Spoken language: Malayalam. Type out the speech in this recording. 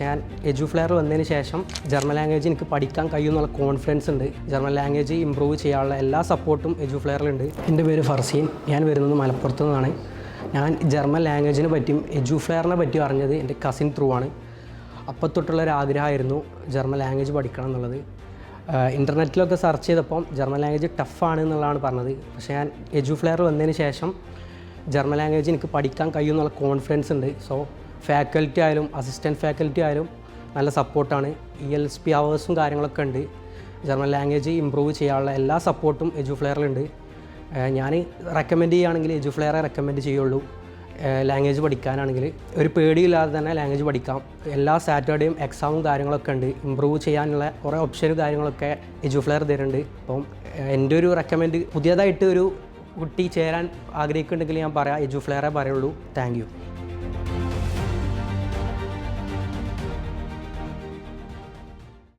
ഞാൻ എഡ്യൂഫ്ലെയർ വന്നതിന് ശേഷം ജർമ്മൻ ലാംഗ്വേജ് എനിക്ക് പഠിക്കാൻ കഴിയുമെന്നുള്ള കോൺഫിഡൻസ് ഉണ്ട്. ജർമ്മൻ ലാംഗ്വേജ് ഇമ്പ്രൂവ് ചെയ്യാനുള്ള എല്ലാ സപ്പോർട്ടും എഡ്യൂഫ്ലെയറിലുണ്ട്. എൻ്റെ പേര് ഫർസീൻ, ഞാൻ വരുന്നത് മലപ്പുറത്തു നിന്നാണ്. ഞാൻ ജർമ്മൻ ലാംഗ്വേജിനെ പറ്റിയും എഡ്യൂഫ്ലെയറിനെ പറ്റിയും അറിഞ്ഞത് എൻ്റെ കസിൻ ത്രൂ ആണ്. അപ്പോൾ തൊട്ടുള്ളൊരാഗ്രഹമായിരുന്നു ജർമ്മൻ ലാംഗ്വേജ് പഠിക്കണം എന്നുള്ളത്. ഇൻ്റർനെറ്റിലൊക്കെ സെർച്ച് ചെയ്തപ്പം ജർമ്മൻ ലാംഗ്വേജ് ടഫാണ് എന്നുള്ളതാണ് പറഞ്ഞത്. പക്ഷേ ഞാൻ എഡ്യൂഫ്ലെയർ വന്നതിന് ശേഷം ജർമ്മൻ ലാംഗ്വേജ് എനിക്ക് പഠിക്കാൻ കഴിയുമെന്നുള്ള കോൺഫിഡൻസ് ഉണ്ട്. സോ ഫാക്കൽറ്റി ആയാലും അസിസ്റ്റൻറ്റ് ഫാക്കൽറ്റി ആയാലും നല്ല സപ്പോർട്ടാണ്. ELSP അവേഴ്സും കാര്യങ്ങളൊക്കെ ഉണ്ട്. ജർമ്മൻ ലാംഗ്വേജ് ഇമ്പ്രൂവ് ചെയ്യാനുള്ള എല്ലാ സപ്പോർട്ടും എഡ്യൂഫ്ലെയറിലുണ്ട്. ഞാൻ റെക്കമെൻഡ് ചെയ്യുകയാണെങ്കിൽ എഡ്യൂഫ്ലെയറെ റെക്കമെൻഡ് ചെയ്യുള്ളൂ. ലാംഗ്വേജ് പഠിക്കാനാണെങ്കിൽ ഒരു പേടിയില്ലാതെ തന്നെ ലാംഗ്വേജ് പഠിക്കാം. എല്ലാ സാറ്റർഡേയും എക്സാമും കാര്യങ്ങളൊക്കെ ഉണ്ട്. ഇമ്പ്രൂവ് ചെയ്യാനുള്ള കുറേ ഓപ്ഷനും കാര്യങ്ങളൊക്കെ എഡ്യൂഫ്ലെയർ തരുന്നുണ്ട്. അപ്പം എൻ്റെ ഒരു റെക്കമെൻഡ്, പുതിയതായിട്ട് ഒരു കുട്ടി ചേരാൻ ആഗ്രഹിക്കുന്നുണ്ടെങ്കിൽ ഞാൻ പറയാം, എഡ്യൂഫ്ലെയറെ പറയുള്ളൂ. Thank you.